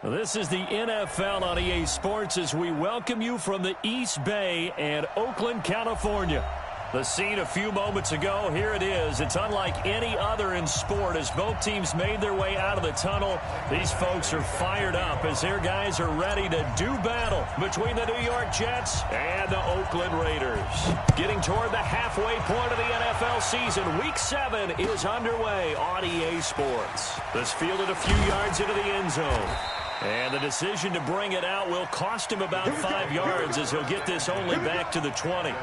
This is the NFL on EA Sports as we welcome you from the East Bay and Oakland, California. The scene a few moments ago, here it is. It's unlike any other in sport as both teams made their way out of the tunnel. These folks are fired up as their guys are ready to do battle between the New York Jets and the Oakland Raiders. Getting toward the halfway point of the NFL season, Week 7 is underway on EA Sports. This fielded a few yards into the end zone. And the decision to bring it out will cost him about 5 yards as he'll get this only back to the 20.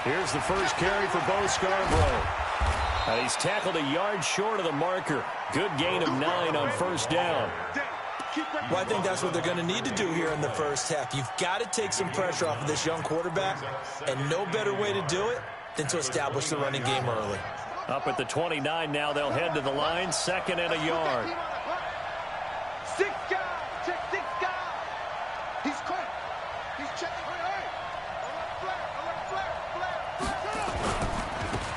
Here's the first carry for Bo Scarborough. And he's tackled a yard short of the marker. Good gain of 9 on first down. Well, I think that's what they're going to need to do here in the first half. You've got to take some pressure off of this young quarterback, and no better way to do it than to establish the running game early. Up at the 29 now, they'll head to the line, 2nd and a yard.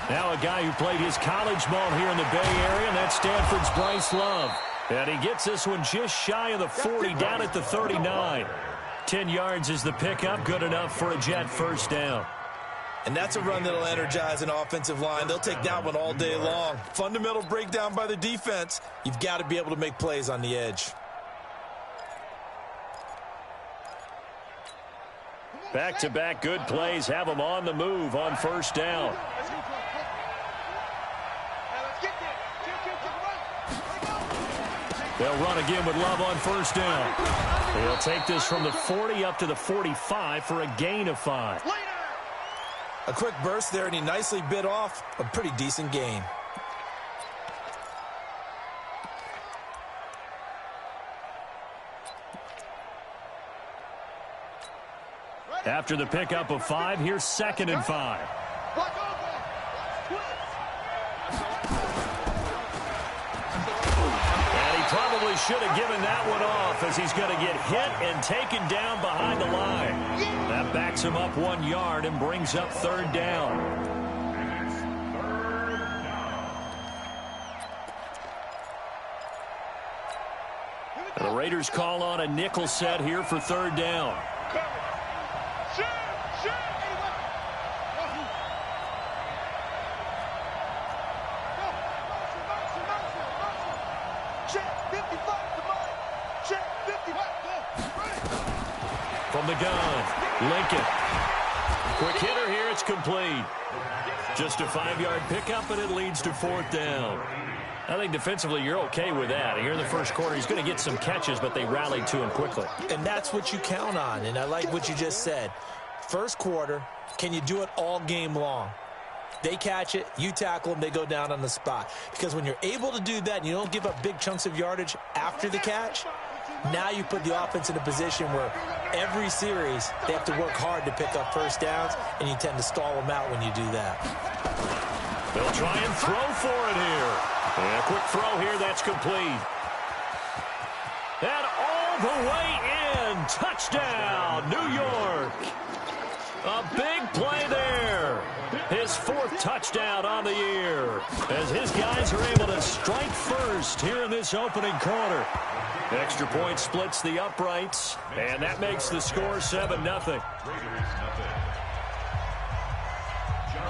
Now a guy who played his college ball here in the Bay Area, and that's Stanford's Bryce Love. And he gets this one just shy of the 40, down at the 39. 10 yards is the pickup, good enough for a Jet first down. And that's a run that'll energize an offensive line. They'll take that one all day long. Fundamental breakdown by the defense. You've got to be able to make plays on the edge. Back-to-back good plays have them on the move on first down. They'll run again with Love on first down. They'll take this from the 40 up to the 45 for a gain of 5. A quick burst there, and he nicely bit off a pretty decent gain. After the pickup of 5, here's 2nd and 5. And he probably should have given that one off as he's going to get hit and taken down behind the line. That backs him up 1 yard and brings up 3rd down. The Raiders call on a nickel set here for 3rd down. From the gun, Lincoln. Quick hitter here, it's complete. Just a 5-yard pickup, and it leads to 4th down. I think defensively you're okay with that. Here in the first quarter, he's going to get some catches, but they rallied to him quickly. And that's what you count on, and I like what you just said. First quarter, can you do it all game long? They catch it, you tackle them, they go down on the spot. Because when you're able to do that and you don't give up big chunks of yardage after the catch, now you put the offense in a position where every series they have to work hard to pick up first downs, and you tend to stall them out when you do that. They'll try and throw for it here. And a quick throw here, that's complete. And all the way in. Touchdown, New York. A big play there. His 4th touchdown on the year as his guys are able to strike first here in this opening quarter. Extra point splits the uprights, and that makes the score 7-0.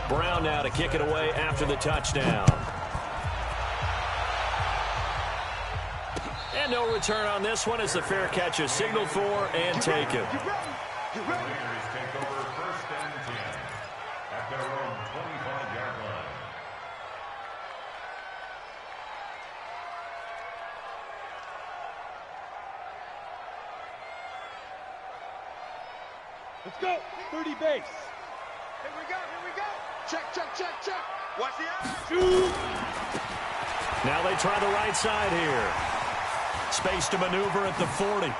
Brown now to kick it away after the touchdown. And no return on this one as the fair catch is signaled for and taken. Let's go. 30 base. Here we go. Here we go. Check, check, check, check. Watch the eye. Shoot. Now they try the right side here. Space to maneuver at the 40.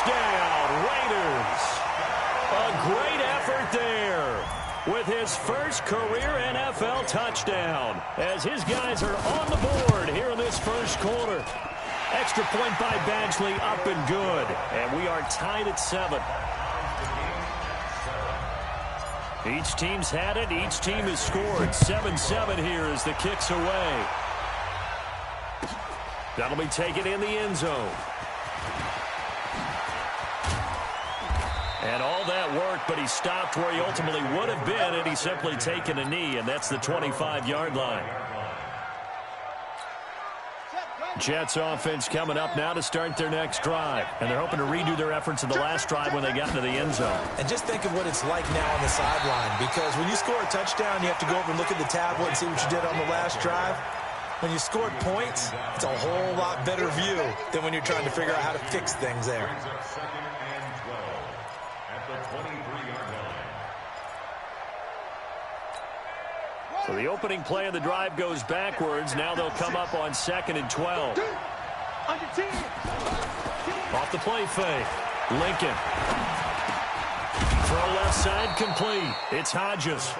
Touchdown, Raiders. A great effort there with his first career NFL touchdown as his guys are on the board here in this first quarter. Extra point by Badgley, up and good. And we are tied at 7. Each team's had it. Each team has scored. 7-7 here as the kick's away. That'll be taken in the end zone. And all that work, but he stopped where he ultimately would have been, and he's simply taken a knee, and that's the 25-yard line. Jets offense coming up now to start their next drive. And they're hoping to redo their efforts in the last drive when they got into the end zone. And just think of what it's like now on the sideline, because when you score a touchdown, you have to go over and look at the tablet and see what you did on the last drive. When you scored points, it's a whole lot better view than when you're trying to figure out how to fix things there. So the opening play of the drive goes backwards. Now they'll come up on 2nd and 12. Off the play fake. Lincoln. Throw left side complete. It's Hodges.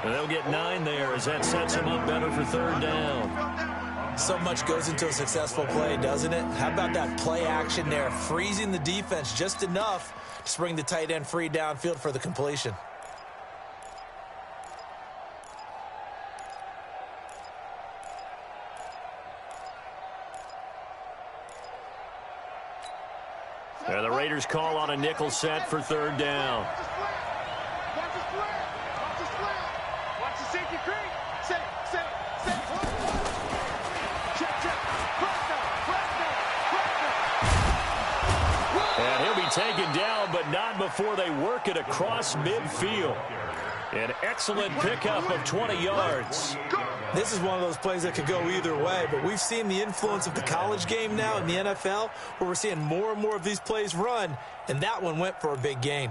And they'll get 9 there as that sets him up better for 3rd down. So much goes into a successful play, doesn't it? How about that play action there? Freezing the defense just enough to bring the tight end free downfield for the completion. And the Raiders call on a nickel set for 3rd down. And he'll be taken down, but not before they work it across midfield. An excellent pickup of 20 yards. This is one of those plays that could go either way, but we've seen the influence of the college game now in the NFL, where we're seeing more and more of these plays run, and that one went for a big gain.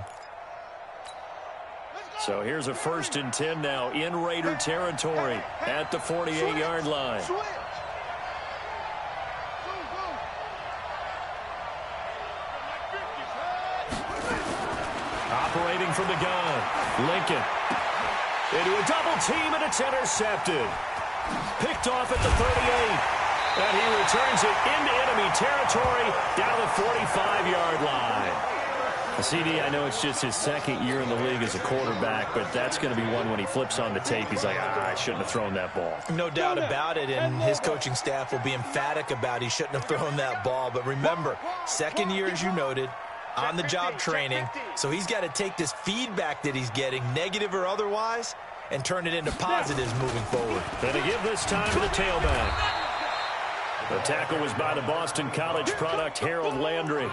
So here's a 1st and 10 now in Raider territory at the 48-yard line. Operating from the gun, Lincoln. Into a double team, and it's intercepted. Picked off at the 38. And he returns it into enemy territory down the 45-yard line. CD, I know it's just his 2nd year in the league as a quarterback, but that's going to be one when he flips on the tape. He's like, I shouldn't have thrown that ball. No doubt about it, and his coaching staff will be emphatic about he shouldn't have thrown that ball. But remember, 2nd year, as you noted, on-the-job training, so he's got to take this feedback that he's getting, negative or otherwise, and turn it into positives moving forward. And to give this time to the tailback. The tackle was by the Boston College product, Harold Landry.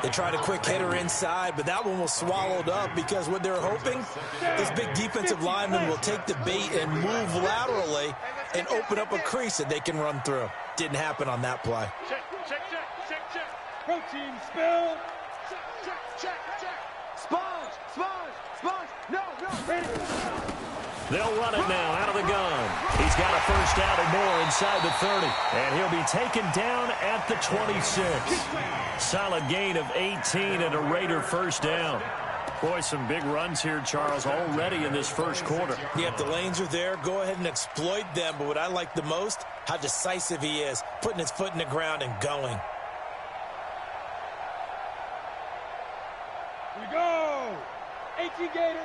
They tried a quick hitter inside, but that one was swallowed up because what they're hoping, this big defensive lineman will take the bait and move laterally and open up a crease that they can run through. Didn't happen on that play. Check. Protein spill. Check. Sponge. No, ready. They'll run it now out of the gun. He's got a 1st down and more inside the 30. And he'll be taken down at the 26. Solid gain of 18 and a Raider 1st down. Boy, some big runs here, Charles, already in this first quarter. Yeah, if the lanes are there, go ahead and exploit them. But what I like the most, how decisive he is, putting his foot in the ground and going. Here we go. 18 Gators.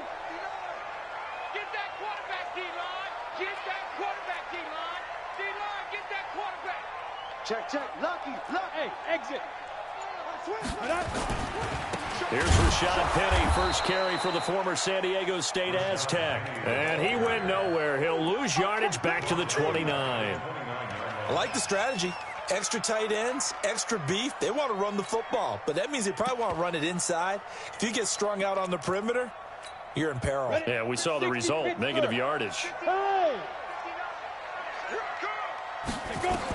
Get that quarterback, D-line. Get that quarterback, D-line. D-line, get that quarterback. Check. Lucky. Hey, exit. Here's Rashad Penny, first carry for the former San Diego State Aztec. And he went nowhere. He'll lose yardage back to the 29. I like the strategy. Extra tight ends, extra beef. They want to run the football, but that means they probably want to run it inside. If you get strung out on the perimeter, you're in peril. Yeah, we saw the result, negative yardage.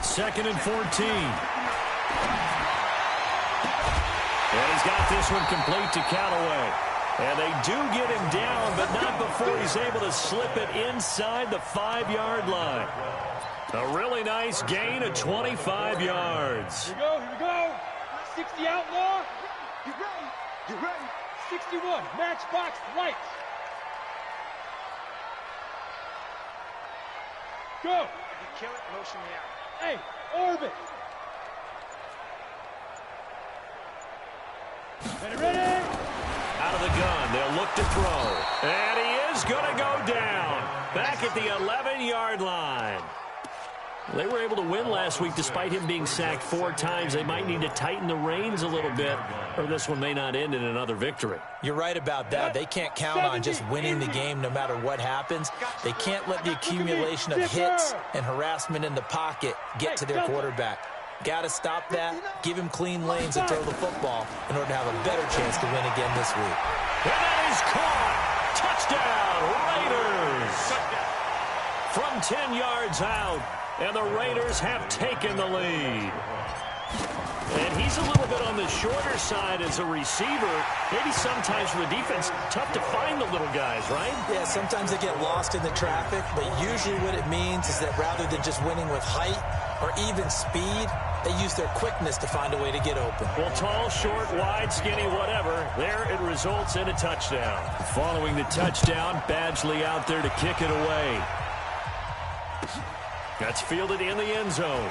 2nd and 14. And he's got this one complete to Callaway. And they do get him down, but not before he's able to slip it inside the 5-yard line. A really nice gain of 25 yards. Here we go. 60 outlaw. Get ready. Get ready. 61, matchbox lights. Go. If you kill it, motion me out. Hey, orbit. Ready? Out of the gun, they'll look to throw. And he is going to go down. Back at the 11-yard line. They were able to win last week despite him being sacked 4 times. They might need to tighten the reins a little bit, or this one may not end in another victory. You're right about that. They can't count on just winning the game no matter what happens. They can't let the accumulation of hits and harassment in the pocket get to their quarterback. Got to stop that, give him clean lanes to throw the football in order to have a better chance to win again this week. And that is caught. Touchdown, Raiders. From 10 yards out, and the Raiders have taken the lead. And he's a little bit on the shorter side as a receiver. Maybe sometimes for the defense, tough to find the little guys, right? Yeah, sometimes they get lost in the traffic, but usually what it means is that rather than just winning with height or even speed, they use their quickness to find a way to get open. Well, tall, short, wide, skinny, whatever, there it results in a touchdown. Following the touchdown, Badgley out there to kick it away. That's fielded in the end zone.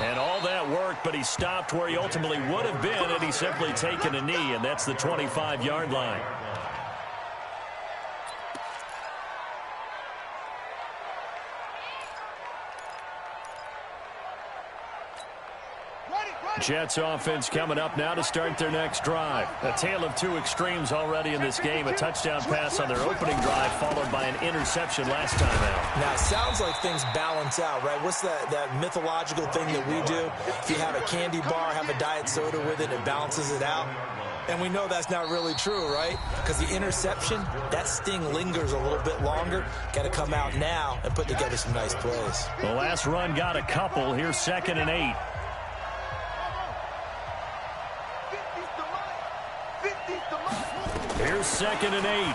And all that work, but he stopped where he ultimately would have been had he simply taken a knee, and that's the 25-yard line. Jets offense coming up now to start their next drive. A tale of 2 extremes already in this game. A touchdown pass on their opening drive followed by an interception last time out. Now, it sounds like things balance out, right? What's that mythological thing that we do? If you have a candy bar, have a diet soda with it, it balances it out. And we know that's not really true, right? Because the interception, that sting lingers a little bit longer. Got to come out now and put together some nice plays. The last run got a couple. Here's 2nd and 8. Here's 2nd and 8.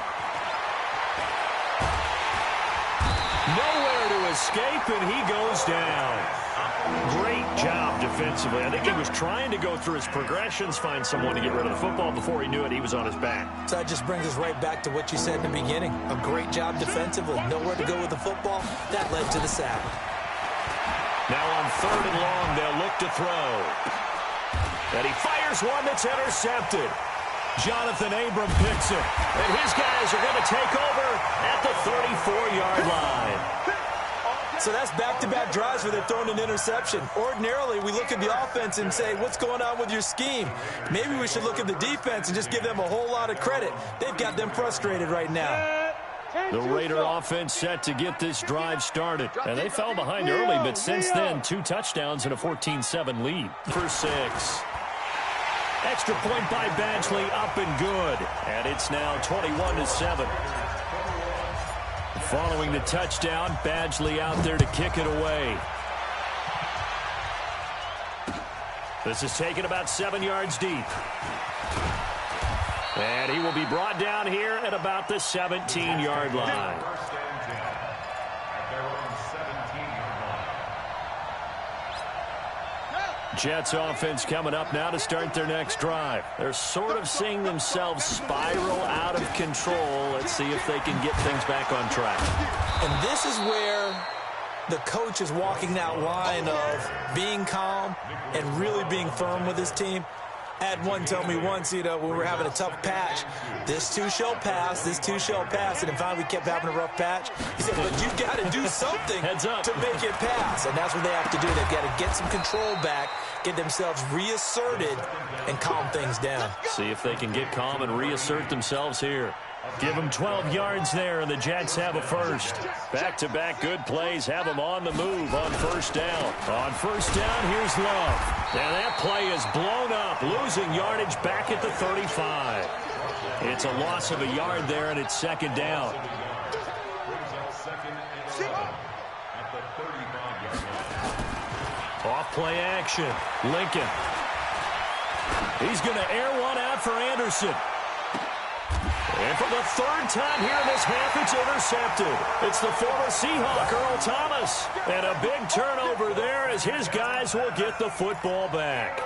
Nowhere to escape, and he goes down. Great job defensively. I think he was trying to go through his progressions, find someone to get rid of the football. Before he knew it, he was on his back. So that just brings us right back to what you said in the beginning. A great job defensively. Nowhere to go with the football. That led to the sack. Now on 3rd and long, they'll look to throw. And he fires one that's intercepted. Jonathan Abram picks it, and his guys are going to take over at the 34-yard line. So that's back-to-back drives where they're throwing an interception. Ordinarily, we look at the offense and say, what's going on with your scheme? Maybe we should look at the defense and just give them a whole lot of credit. They've got them frustrated right now. The Raider offense set to get this drive started. And they fell behind early, but since then, 2 touchdowns and a 14-7 lead. For 6. Extra point by Badgley, up and good. And it's now 21-7. Following the touchdown, Badgley out there to kick it away. This is taken about 7 yards deep. And he will be brought down here at about the 17-yard line. Jets offense coming up now to start their next drive. They're sort of seeing themselves spiral out of control. Let's see if they can get things back on track. And this is where the coach is walking that line of being calm and really being firm with his team. I had one tell me once, when we were having a tough patch, this too shall pass, this too shall pass. And then finally we kept having a rough patch. He said, but you've got to do something to make it pass. And that's what they have to do. They've got to get some control back, get themselves reasserted, and calm things down. See if they can get calm and reassert themselves here. Give them 12 yards there, and the Jets have a first. Back-to-back good plays have them on the move on 1st down. On 1st down, here's Love. And that play is blown up, losing yardage back at the 35. It's a loss of a yard there, and it's 2nd down. Off-play action. Lincoln. He's going to air one out for Anderson. And for the third time here in this half, it's intercepted. It's the former Seahawk, Earl Thomas. And a big turnover there as his guys will get the football back.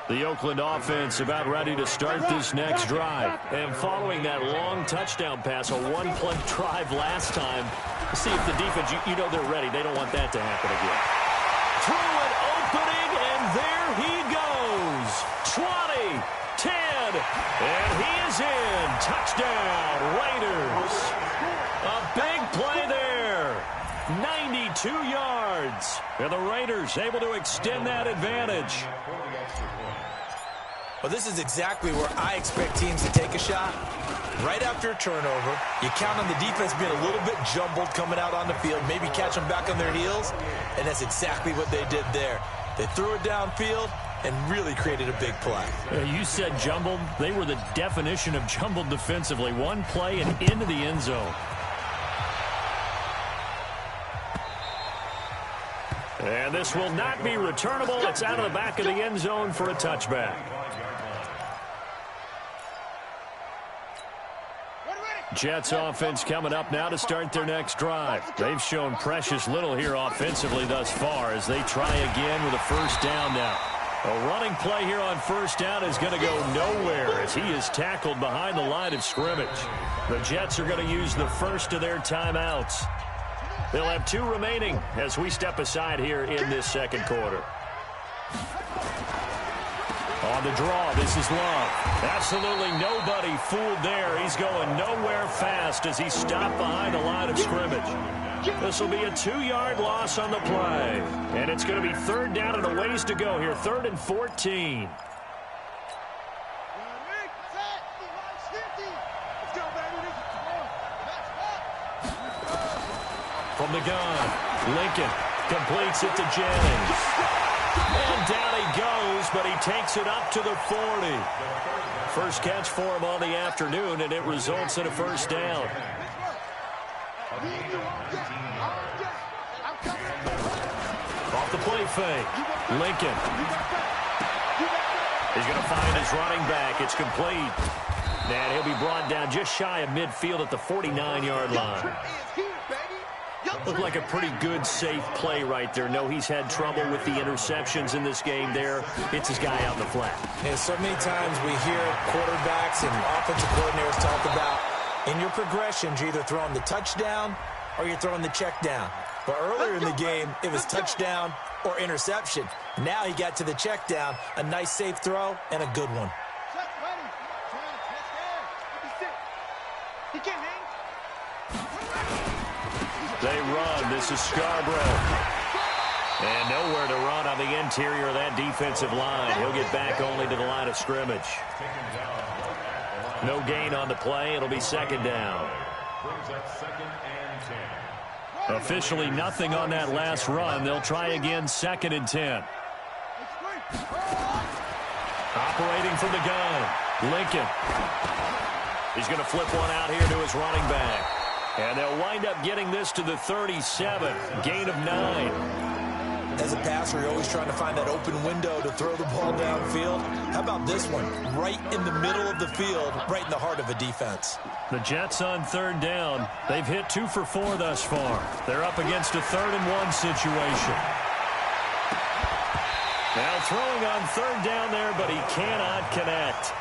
The Oakland offense about ready to start this next drive. And following that long touchdown pass, a one-play drive last time, see if the defense, you know they're ready. They don't want that to happen again. Through an opening, and there he goes. 20, 10, and he is in. Touchdown, Raiders. A big play there. 92 yards. And the Raiders able to extend that advantage. Well, this is exactly where I expect teams to take a shot. Right after a turnover, you count on the defense being a little bit jumbled coming out on the field, maybe catch them back on their heels, and that's exactly what they did there. They threw it downfield and really created a big play. You said jumbled. They were the definition of jumbled defensively. One play and into the end zone. And this will not be returnable. It's out of the back of the end zone for a touchback. Jets offense coming up now to start their next drive. They've shown precious little here offensively thus far as they try again with a first down now. A running play here on first down is going to go nowhere as he is tackled behind the line of scrimmage. The Jets are going to use the first of their timeouts. They'll have 2 remaining as we step aside here in this second quarter. On the draw, this is Love. Absolutely nobody fooled there. He's going nowhere fast as he's stopped behind the line of scrimmage. This will be a 2-yard loss on the play. And it's going to be third down and a ways to go here. 3rd and 14. From the gun, Lincoln completes it to Jennings. And down he goes, but he takes it up to the 40. First catch for him on the afternoon, and it results in a first down. Off the play fake, Lincoln. He's going to find his running back. It's complete. And he'll be brought down just shy of midfield at the 49-yard line. Looked like a pretty good, safe play right there. No, he's had trouble with the interceptions in this game there. It's his guy out in the flat. And so many times we hear quarterbacks and offensive coordinators talk about in your progressions, you're either throwing the touchdown or you're throwing the check down. But earlier in the game, it was touchdown or interception. Now he got to the check down, a nice safe throw, and a good one. They run. This is Scarborough. And nowhere to run on the interior of that defensive line. He'll get back only to the line of scrimmage. No gain on the play. It'll be second down. Officially nothing on that last run. They'll try again, 2nd and 10. Operating from the gun, Lincoln. He's going to flip one out here to his running back. And they'll wind up getting this to the 37, gain of 9. As a passer, you're always trying to find that open window to throw the ball downfield. How about this one? Right in the middle of the field, right in the heart of a defense. The Jets on 3rd down. They've hit 2 for 4 thus far. They're up against a 3rd and 1 situation. Now throwing on 3rd down there, but he cannot connect.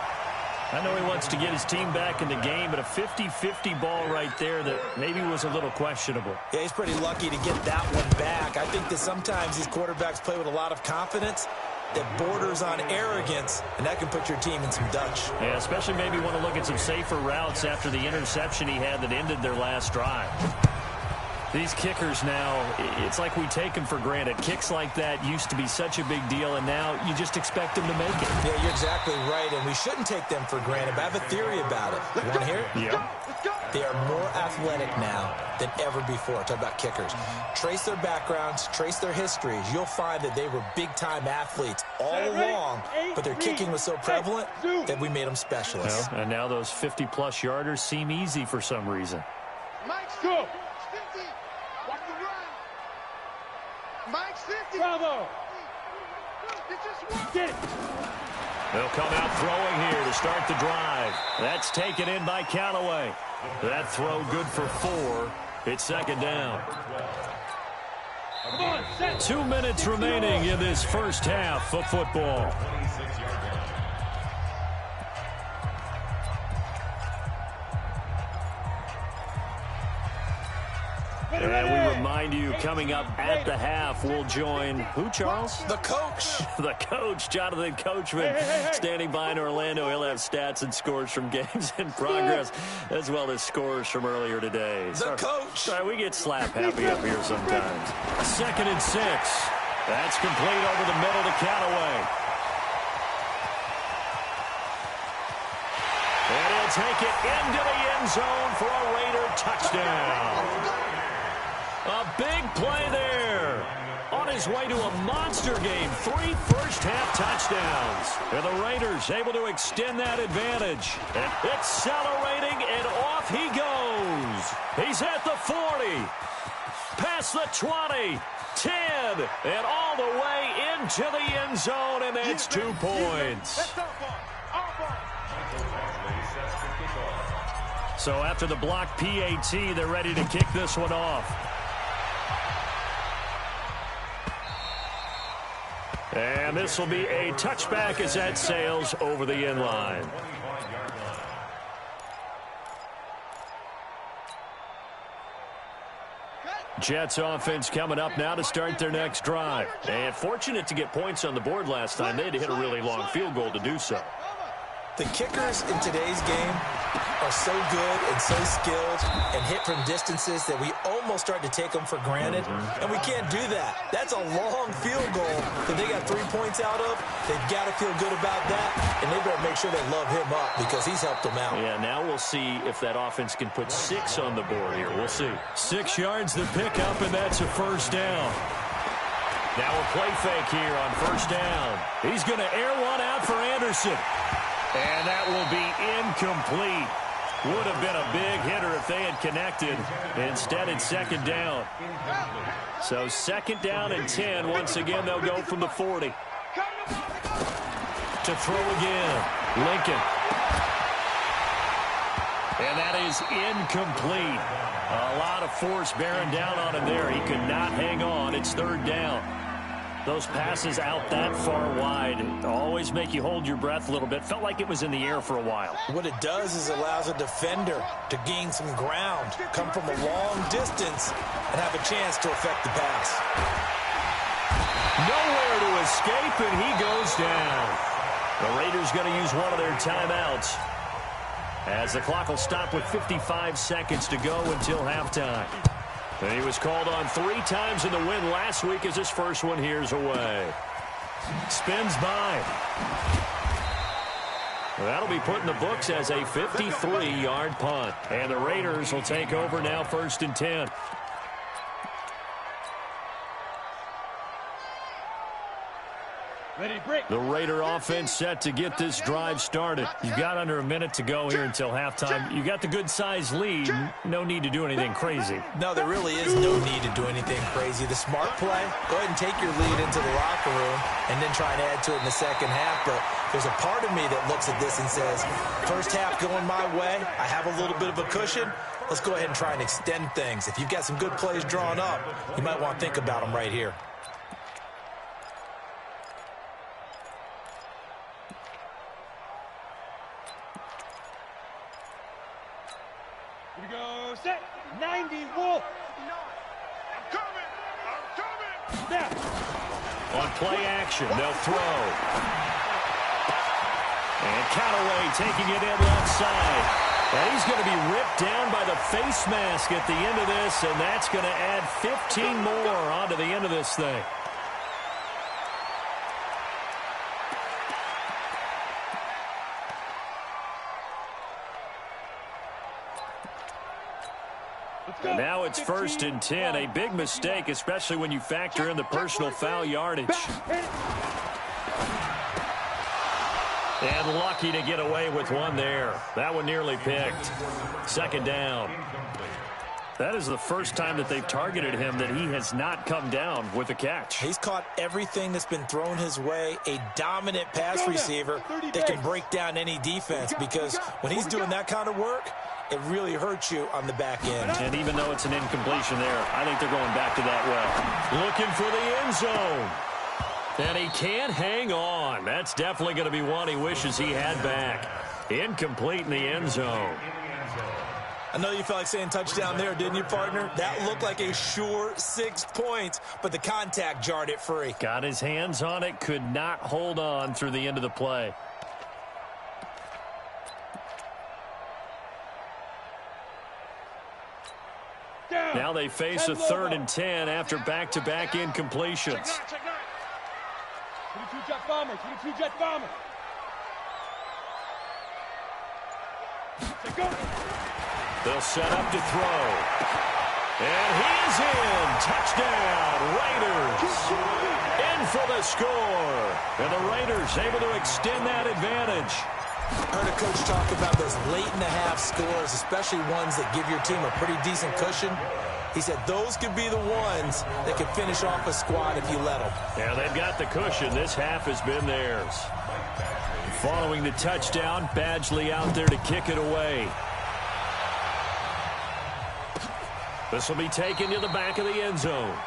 I know he wants to get his team back in the game, but a 50-50 ball right there that maybe was a little questionable. Yeah, he's pretty lucky to get that one back. I think that sometimes these quarterbacks play with a lot of confidence that borders on arrogance, and that can put your team in some Dutch. Yeah, especially maybe want to look at some safer routes after the interception he had that ended their last drive. These kickers now, it's like we take them for granted. Kicks like that used to be such a big deal, and now you just expect them to make it. Yeah, you're exactly right, and we shouldn't take them for granted, but I have a theory about it. You want to hear it? Yeah. They are more athletic now than ever before. Talk about kickers. Trace their backgrounds, trace their histories. You'll find that they were big-time athletes all along, but their kicking was so prevalent that we made them specialists. Well, and now those 50-plus yarders seem easy for some reason. Mike's go. Watch the run. Mike's 50. Bravo. Get it. They'll come out throwing here to start the drive. That's taken in by Callaway. That throw good for 4. It's second down. 2 minutes remaining in this first half of football. And we remind you, coming up at the half, we'll join who, Charles? The coach. The coach, Jonathan Coachman, standing by in Orlando. He'll have stats and scores from games in progress, as well as scores from earlier today. The coach. Sorry, we get slap happy up here sometimes. 2nd and 6. That's complete over the middle to Callaway. And he'll take it into the end zone for a Raider touchdown. A big play there. On his way to a monster game. 3 first-half touchdowns. And the Raiders able to extend that advantage. And accelerating, and off he goes. He's at the 40. Past the 20. 10. And all the way into the end zone. And that's 2 points. So after the block PAT, they're ready to kick this one off. And this will be a touchback as that sails over the end line. Jets offense coming up now to start their next drive. And fortunate to get points on the board last time. They had to hit a really long field goal to do so. The kickers in today's game are so good and so skilled and hit from distances that we almost start to take them for granted. And we can't do that. That's a long field goal that they got 3 points out of. They've got to feel good about that, and they better make sure they love him up because he's helped them out. Yeah, now we'll see if that offense can put 6 on the board here. We'll see. 6 yards the pickup, and that's a first down. Now a play fake here on first down. He's going to air one out for Anderson. And that will be incomplete. Would have been a big hitter if they had connected. Instead, it's second down. So second down and 10. Once again, they'll go from the 40. To throw again. Lincoln. And that is incomplete. A lot of force bearing down on him there. He could not hang on. It's third down. Those passes out that far wide always make you hold your breath a little bit. Felt like it was in the air for a while. What it does is allows a defender to gain some ground, come from a long distance, and have a chance to affect the pass. Nowhere to escape, and he goes down. The Raiders going to use one of their timeouts as the clock will stop with 55 seconds to go until halftime. And he was called on 3 times in the win last week as his first one here's away. Spins by. That'll be put in the books as a 53-yard punt. And the Raiders will take over now, 1st and 10. The Raider offense set to get this drive started. You've got under a minute to go here until halftime. You got the good-sized lead. No need to do anything crazy. No, there really is no need to do anything crazy. The smart play, go ahead and take your lead into the locker room and then try and add to it in the second half. But there's a part of me that looks at this and says, first half going my way, I have a little bit of a cushion. Let's go ahead and try and extend things. If you've got some good plays drawn up, you might want to think about them right here. Here we go, set, 90, Wolf. I'm coming. Snap. On play action, they'll throw. And Callaway taking it in left side. And he's going to be ripped down by the face mask at the end of this, and that's going to add 15 more onto the end of this thing. And now it's 1st and 10. A big mistake, especially when you factor in the personal foul yardage. And lucky to get away with one there. That one nearly picked. Second down. That is the first time that they've targeted him that he has not come down with a catch. He's caught everything that's been thrown his way, a dominant pass receiver that can break down any defense, because when he's doing that kind of work, it really hurts you on the back end. And even though it's an incompletion there, I think they're going back to that well. Looking for the end zone. And he can't hang on. That's definitely going to be one he wishes he had back. Incomplete in the end zone. I know you felt like saying touchdown there, didn't you, partner? That looked like a sure 6 points, but the contact jarred it free. Got his hands on it, could not hold on through the end of the play. Now they face a 3rd and 10 after back-to-back incompletions. 22 jet bomber, 22 jet bomber. They'll set up to throw. And he's in. Touchdown, Raiders. In for the score. And the Raiders able to extend that advantage. I heard a coach talk about those late-in-the-half scores, especially ones that give your team a pretty decent cushion. He said those could be the ones that could finish off a squad if you let them. Yeah, they've got the cushion. This half has been theirs. Following the touchdown, Badgley out there to kick it away. This will be taken to the back of the end zone.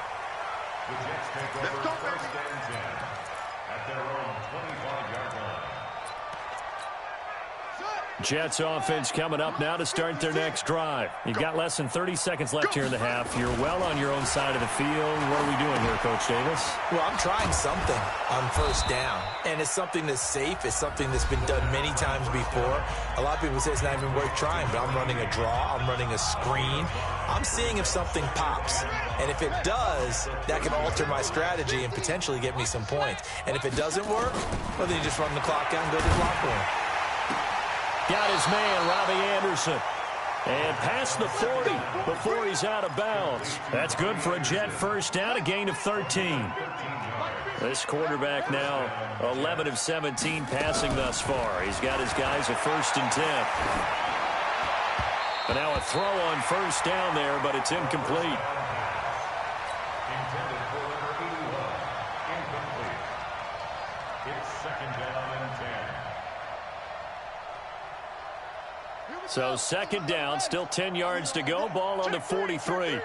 The Jets take over 1st and 10 at their own 25-yard line. Jets offense coming up now to start their next drive. You've got less than 30 seconds left here in the half. You're well on your own side of the field. What are we doing here, Coach Davis? Well, I'm trying something on 1st down, and it's something that's safe. It's something that's been done many times before. A lot of people say it's not even worth trying, but I'm running a draw. I'm running a screen. I'm seeing if something pops, and if it does, that can alter my strategy and potentially get me some points. And if it doesn't work, well, then you just run the clock out and go to the locker room. Got his man, Robbie Anderson. And past the 40 before he's out of bounds. That's good for a Jet 1st down, a gain of 13. This quarterback now 11 of 17 passing thus far. He's got his guys a 1st and 10. And now a throw on 1st down there, but it's incomplete. Intended for number 81. Incomplete. It's 2nd down and 10. So 2nd down, still 10 yards to go. Ball on the 43.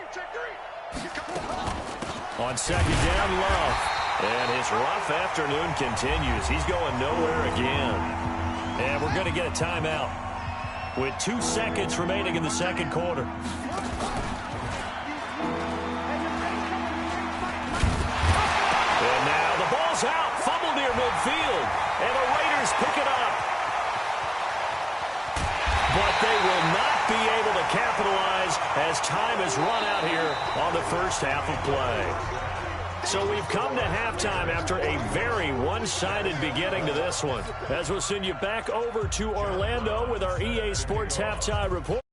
On 2nd down, Love. And his rough afternoon continues. He's going nowhere again. And we're going to get a timeout with 2 seconds remaining in the 2nd quarter. And now the ball's out. Fumble near midfield. And the Raiders pick it up. But they will not be able to capitalize as time has run out here on the 1st half of play. So we've come to halftime after a very one-sided beginning to this one. As we'll send you back over to Orlando with our EA Sports Halftime Report.